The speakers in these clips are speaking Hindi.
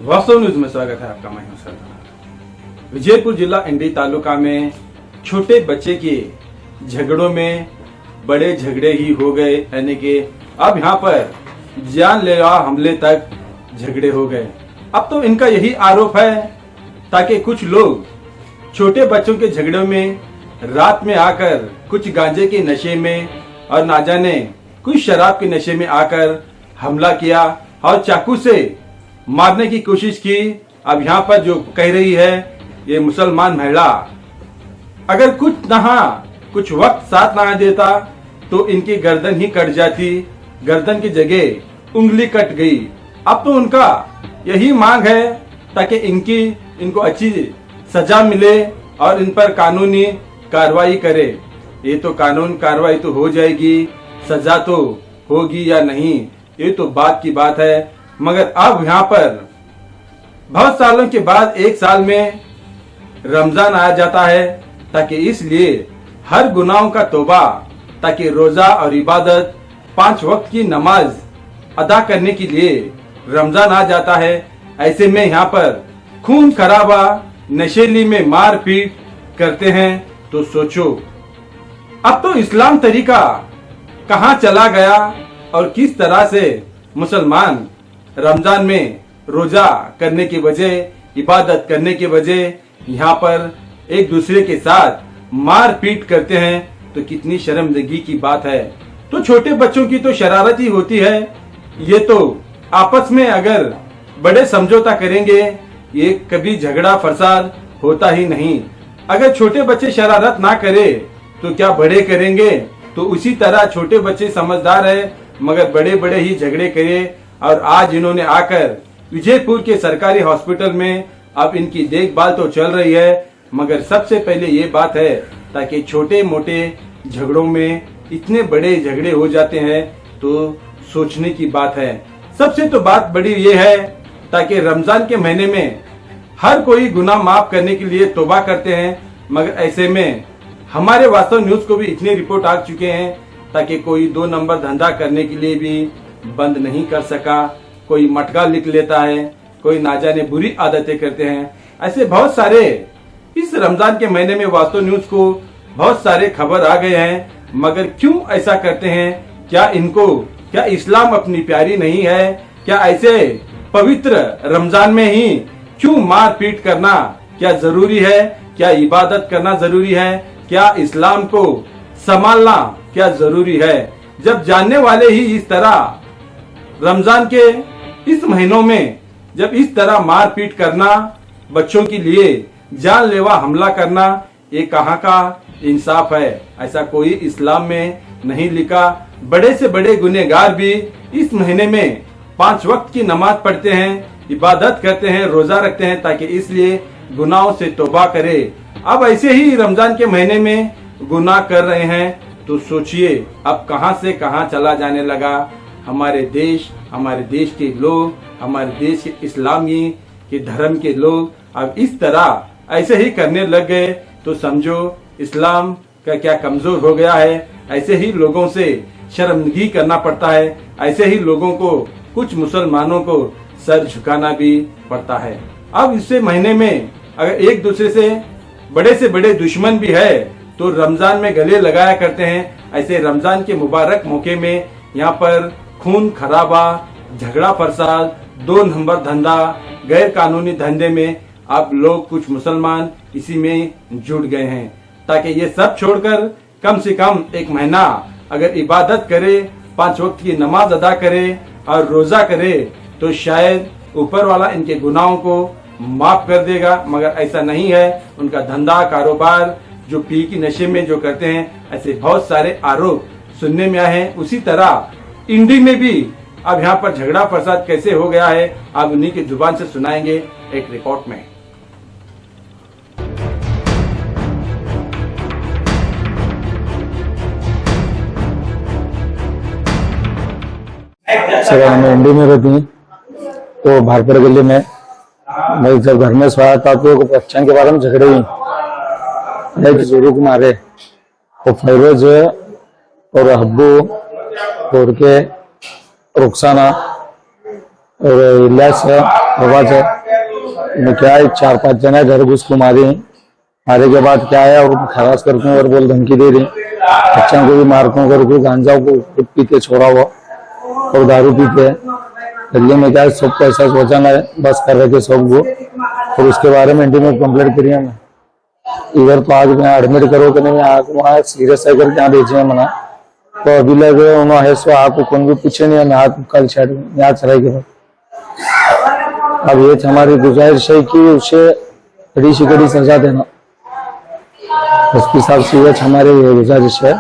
वास्तव न्यूज में स्वागत है आपका। मैं हूं सरदार। विजयपुर जिला इंडी तालुका में छोटे बच्चे के झगड़ों में बड़े झगड़े ही हो गए, यानी कि अब यहाँ पर जानलेवा हमले तक झगड़े हो गए। अब तो इनका यही आरोप है ताकि कुछ लोग छोटे बच्चों के झगड़ों में रात में आकर कुछ गांजे के नशे में और ना जाने कुछ शराब के नशे में आकर हमला किया और चाकू से मारने की कोशिश की। अब यहाँ पर जो कह रही है ये मुसलमान महिला, अगर कुछ वक्त साथ ना देता तो इनकी गर्दन ही कट जाती, गर्दन की जगह उंगली कट गई। अब तो उनका यही मांग है ताकि इनको अच्छी सजा मिले और इन पर कानूनी कार्रवाई करे। ये तो कानून कार्रवाई तो हो जाएगी, सजा तो होगी या नहीं ये तो बात की बात है। मगर अब यहाँ पर बहुत सालों के बाद एक साल में रमजान आ जाता है ताकि इसलिए हर गुनाहों का तौबा, ताकि रोजा और इबादत 5 वक्त की नमाज अदा करने के लिए रमजान आ जाता है। ऐसे में यहाँ पर खून खराबा नशेली में मार पीट करते हैं। तो सोचो अब तो इस्लाम तरीका कहाँ चला गया और किस तरह से मुसलमान रमजान में रोजा करने की वजह, इबादत करने की वजह यहाँ पर एक दूसरे के साथ मार पीट करते हैं। तो कितनी शर्मंदगी की बात है। तो छोटे बच्चों की तो शरारत ही होती है। ये तो आपस में अगर बड़े समझौता करेंगे ये कभी झगड़ा फसाद होता ही नहीं। अगर छोटे बच्चे शरारत ना करे तो क्या बड़े करेंगे। तो उसी तरह छोटे बच्चे समझदार है मगर बड़े बड़े ही झगड़े करे। और आज इन्होंने आकर विजयपुर के सरकारी हॉस्पिटल में अब इनकी देखभाल तो चल रही है। मगर सबसे पहले ये बात है ताकि छोटे मोटे झगड़ों में इतने बड़े झगड़े हो जाते हैं तो सोचने की बात है। सबसे तो बात बड़ी ये है ताकि रमजान के महीने में हर कोई गुनाह माफ करने के लिए तौबा करते हैं। मगर ऐसे में हमारे वास्तव न्यूज को भी इतने रिपोर्ट आ चुके हैं ताकि कोई 2 नंबर धंधा करने के लिए भी बंद नहीं कर सका। कोई मटका लिख लेता है, कोई ना जाने बुरी आदतें करते हैं। ऐसे बहुत सारे इस रमजान के महीने में वास्तव न्यूज को बहुत सारे खबर आ गए हैं। मगर क्यों ऐसा करते हैं? क्या इस्लाम अपनी प्यारी नहीं है? क्या ऐसे पवित्र रमजान में ही क्यों मार पीट करना क्या जरूरी है? क्या इबादत करना जरूरी है? क्या इस्लाम को संभालना क्या जरूरी है? जब जानने वाले ही इस तरह रमजान के इस महीनों में जब इस तरह मार पीट करना, बच्चों के लिए जानलेवा हमला करना, ये कहाँ का इंसाफ है? ऐसा कोई इस्लाम में नहीं लिखा। बड़े से बड़े गुनहगार भी इस महीने में 5 वक्त की नमाज पढ़ते हैं, इबादत करते हैं, रोजा रखते हैं ताकि इसलिए गुनाहों से तौबा करे। अब ऐसे ही रमजान के महीने में गुनाह कर रहे हैं तो सोचिए अब कहां से कहां चला जाने लगा हमारे देश के लोग, हमारे देश के इस्लामी के धर्म के लोग। अब इस तरह ऐसे ही करने लग गए तो समझो इस्लाम का क्या कमजोर हो गया है। ऐसे ही लोगों से शर्मंदगी करना पड़ता है। ऐसे ही लोगों को, कुछ मुसलमानों को सर झुकाना भी पड़ता है। अब इससे महीने में अगर एक दूसरे से बड़े दुश्मन भी है तो रमजान में गले लगाया करते हैं। ऐसे रमजान के मुबारक मौके में यहाँ पर खून खराबा, झगड़ा फसाद, 2 नंबर धंधा, गैर कानूनी धंधे में आप लोग कुछ मुसलमान इसी में जुड़ गए हैं। ताकि ये सब छोड़कर कम से कम 1 महीना अगर इबादत करे, 5 वक्त की नमाज अदा करे और रोजा करे तो शायद ऊपर वाला इनके गुनाहों को माफ कर देगा। मगर ऐसा नहीं है। उनका धंधा कारोबार जो पी की नशे में जो करते हैं, ऐसे बहुत सारे आरोप सुनने में आए हैं। उसी तरह इंडी में भी अब यहाँ पर झगड़ा फसाद कैसे हो गया है आप उन्हीं की जुबान से सुनाएंगे एक रिपोर्ट में। सर मैं इंडी में रहती हूँ तो भारपुर गली में मैं जब घर में सोया था तो बच्चों के बारे में झगड़े हुई, एक जोड़ी को मारे तो फैरोज और हब्बू और के रुखसाना और इलियास है, आवाज है। में क्या है 4-5 जना घर घुस को मारे हैं। मारे के बाद क्या है और खराश करते हैं और बोल धमकी दे रही, बच्चों को भी मारता करके, गांजा को खुद पीते छोड़ा हुआ और दारू पीते हैं। गली में क्या है सबको ऐसा सोचना है, बस कर रहे थे सबको। और उसके बारे में इंटीमेट कंप्लेंट करी है। इधर तो आज मैं एडमिट करो कि नहीं, वहाँ सीरियस है करके यहाँ भेजे हैं मना। तो अभी लगे उन्होंने है सो आपको कौन भी पूछे नहीं, मैं हाथ कल छेड़ यहाँ चढ़ाई के बाद। अब ये हमारी गुजारिश है कि उसे कड़ी से कड़ी सजा देना। उसके साथ सीरियस हमारी ये गुजारिश है।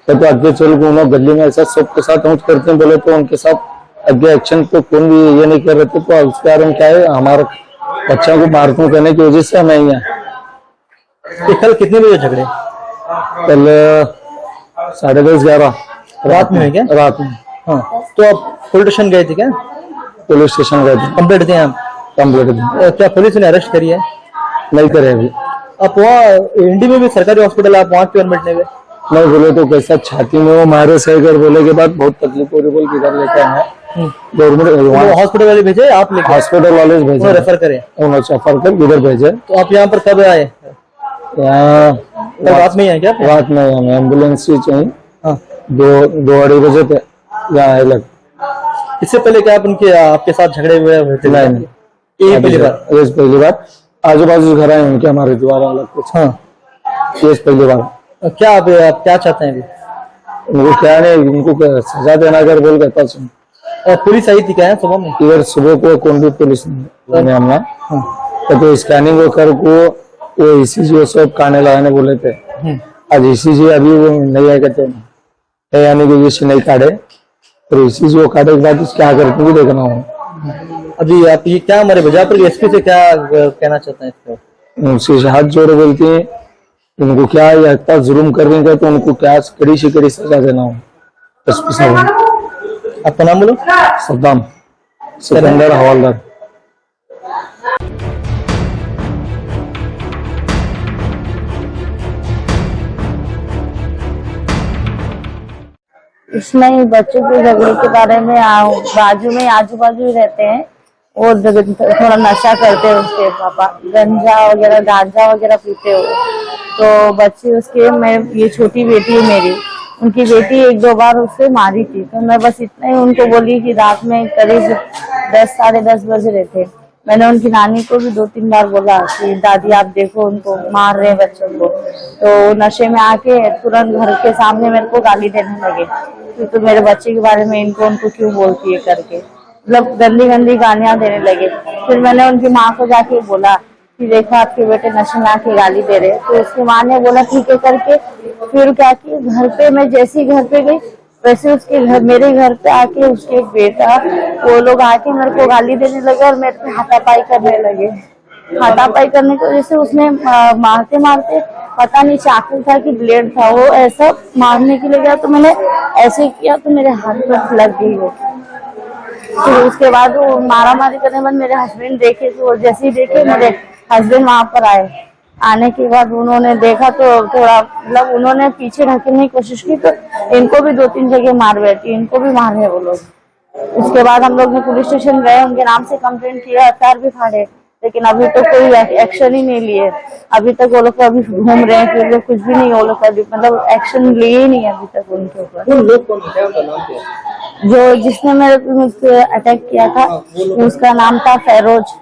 तो आगे चल के उन्होंने गली में ऐसा सबके साथ हम करते हैं बोले तो उनके साथ आगे एक्शन तो कौन भी ये नहीं कर रहे थे। तो उसके कारण क्या है हमारे बच्चों को मारतू करने की वजह से हमें यहाँ। कल कितने बजे झगड़े? कल 10:30-11 रात में है क्या? रात में। हाँ, तो आप पुलिस स्टेशन गए थे क्या? पुलिस स्टेशन गए थे, कंप्लेंट दी आप? Complete the. क्या पुलिस ने अरेस्ट करी है? नहीं करे अभी। आप वहाँ इंडी में भी सरकारी हॉस्पिटल, आप वहाँ क्यों एडमिट नहीं हुए? नहीं बोले तो कैसा छाती में वो मारे सही कर बोले के बाद बहुत तकलीफ हो रही, बोल किधर लेके आए गवर्नमेंट हॉस्पिटल वाले भेजे, आप लेके? हॉस्पिटल वाले भेजे, रेफर करे, उन्होंने रेफर कर इधर भेजे। तो आप यहाँ पर कब आए? यहाँ रात में ही है क्या? रात में हमें एम्बुलेंस ही चाहिए। हाँ, 2-2:30 बजे थे यहाँ अलग। इससे पहले क्या आप उनके आपके साथ झगड़े हुए थे? नहीं, ये पहली बार? ये पहली बार। आजू बाजू घर आए उनके, हमारे द्वार अलग कुछ। हाँ, ये पहली बार। क्या आप क्या चाहते हैं अभी? उनको क्या नहीं, उनको सजा देना कर बोल के पता सुन। पुलिस आई थी क्या है सुबह में? इधर सुबह को कौन भी पुलिस नहीं हमने। तो स्कैनिंग वो कर को वो ECG वो सब काने लगाने बोले थे। आज ECG अभी वो नहीं आए कहते हैं, यानी कि जैसे नहीं काटे, तो ECG वो काटे के बाद क्या करते भी देखना हो। अभी आप ये क्या हमारे वजह एसपी से क्या कहना चाहते हैं इसको? उनसे हाथ जोड़ बोलती है उनको क्या इतना जुर्म कर देंगे तो उनको क्या कड़ी से कड़ी सजा देना हो। एसपी साहब। आपका नाम बोलो? सद्दाम सिकंदर हवालदार। इसमें बच्चों के झगड़े के बारे में बाजू में आजू बाजू ही रहते हैं। वो थोड़ा नशा करते हैं, उसके पापा गंजा वगैरह गांजा वगैरह पीते हो। तो बच्चे उसके, मैं ये छोटी बेटी है मेरी, उनकी बेटी 1-2 बार उससे मारी थी। तो मैं बस इतना ही उनको बोली कि रात में करीब 10-10:30 बज रहे थे। मैंने उनकी नानी को भी 2-3 बार बोला कि दादी आप देखो उनको मार रहे हैं बच्चों को। तो नशे में आके तुरंत घर के सामने मेरे को गाली देने लगे कि तो मेरे बच्चे के बारे में उनको क्यों बोलती है करके, मतलब गंदी गंदी गालियां देने लगे। फिर मैंने उनकी माँ को जाके बोला कि देखो आपके बेटे नशे में आके गाली दे रहे। तो उसकी माँ ने बोला ठीक है करके। फिर क्या कि घर पे मैं जैसे ही घर पे गई वैसे उसके घर, मेरे घर पे आके उसके एक बेटा, वो लोग आके मेरे को गाली देने लगे और मेरे पे हाथापाई करने लगे। हाथापाई करने की वजह से उसने मारते मारते, पता नहीं चाकू था कि ब्लेड था, वो ऐसा मारने के लिए गया तो मैंने ऐसे किया तो मेरे हाथ पर लग गई वो। फिर उसके बाद वो मारा मारी करने के बाद मेरे हस्बैंड देखे, तो जैसे ही देखे मेरे हस्बैंड वहां पर आए। आने के बाद उन्होंने देखा तो थोड़ा, मतलब उन्होंने पीछे ढकने की कोशिश की तो इनको भी 2-3 जगह मार बैठी, इनको भी मारे वो लोग। उसके बाद हम लोग ने पुलिस स्टेशन गए, उनके नाम से कंप्लेंट किया, हथियार भी फाड़े, लेकिन अभी तो कोई एक्शन ही नहीं लिए। अभी तक वो लोग अभी घूम रहे हैं, फिर कुछ भी नहीं, वो लोग अभी मतलब एक्शन लिए ही नहीं अभी तक उनके ऊपर। जो जिसने मेरे पे अटैक किया था उसका नाम था फैरोज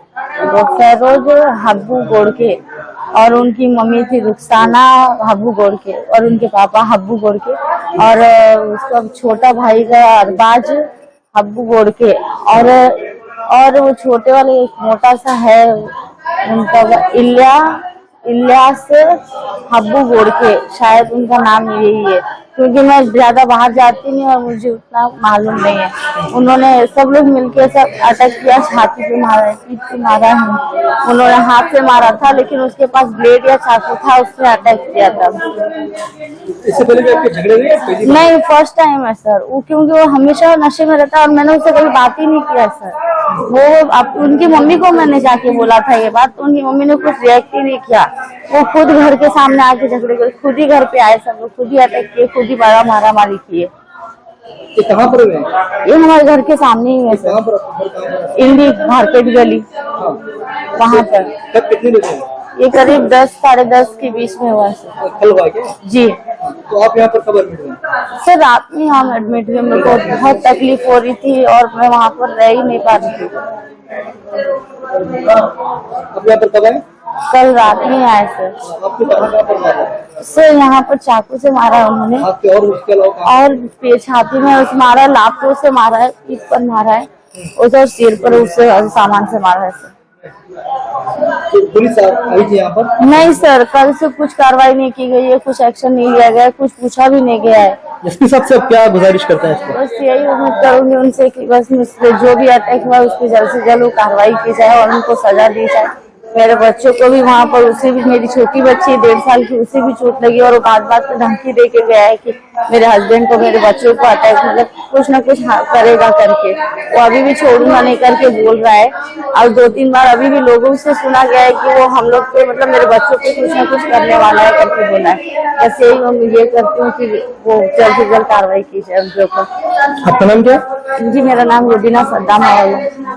हब्बू गोड़के, और उनकी मम्मी थी रुखसाना हब्बू गोड़के और उनके पापा हब्बू गोड़के, और उसका छोटा भाई का अरबाज हब्बू गोड़के, और वो छोटे वाले एक मोटा सा है उनका इलियास हब्बू गोड़के, शायद उनका नाम यही है, क्योंकि मैं ज्यादा बाहर जाती नहीं और मुझे उतना मालूम नहीं है। उन्होंने सब लोग मिलके सब अटैक किया, छाती पे मारा है, पीठ पे मारा है, उन्होंने हाथ से मारा था, लेकिन उसके पास ब्लेड या चाकू था, उसने अटैक किया था। इससे पहले भी आपके झगड़े हुए? नहीं, फर्स्ट टाइम है सर। वो क्योंकि वो हमेशा नशे में रहता है और मैंने उससे कभी बात ही नहीं किया सर। वो उनकी मम्मी को मैंने जाके बोला था ये बात, तो उनकी मम्मी ने कुछ रिएक्ट ही नहीं किया। वो खुद घर के सामने आके झगड़े कर, खुद ही घर पे आए सब लोग, खुद ही अटैक किए, खुद ही बड़ा मारामारी किए। ये कहाँ पर है? ये हमारे घर के सामने ही है सर, इंडी मार्केट गली। वहाँ पर। कब कितने बजे हुआ? ये करीब 10 साढ़े 10 के बीच में हुआ सर। कल हुआ क्या? जी तो आप यहाँ पर कब एडमिट हुए? सर, रात में हम एडमिट हुए। मेरे को बहुत तकलीफ हो रही थी और मैं वहाँ पर रह ही नहीं पा रही थी। आप यहाँ पर कब आए? कल रात में आए सर। आपको कहाँ पर मारा? सर यहाँ पर चाकू से मारा उन्होंने हाथ पे और उसके अलावा कहाँ? और छाती में उस मारा, लातों से मारा है, पीठ पर मारा है, उधर सिर पर उससे सामान से मारा है सर। तो पुलिस आई थी यहाँ पर? नहीं सर, कल से कुछ कार्रवाई नहीं की गई है, कुछ एक्शन नहीं लिया गया है, कुछ पूछा भी नहीं गया है। एसपी साहब से अब क्या गुजारिश करते हैं इसको? बस यही उम्मीद करूंगी उनसे कि बस मुझसे जो भी अटैक हुआ उसकी जल्द से जल्द कार्रवाई की जाए और उनको सजा दी जाए। मेरे बच्चों को भी वहाँ पर, उसे भी, मेरी छोटी बच्ची 1.5 साल की, उसे भी चोट लगी और वो बात बात पे धमकी दे के गया है कि मेरे हस्बैंड को, मेरे बच्चों को अटैक, मतलब कुछ न कुछ करेगा करके। वो अभी भी छोड़ूंगा नहीं करके बोल रहा है और 2-3 बार अभी भी लोगों से सुना गया है कि वो हम लोग को, मतलब मेरे बच्चों को कुछ न कुछ करने वाला है करके बोला है। बस यही मैं ये करती हूँ कि वो जल्द से जल्द कार्रवाई की जाए उनके ऊपर। आपका नाम क्या? जी, मेरा नाम रुबीना सद्दाम है।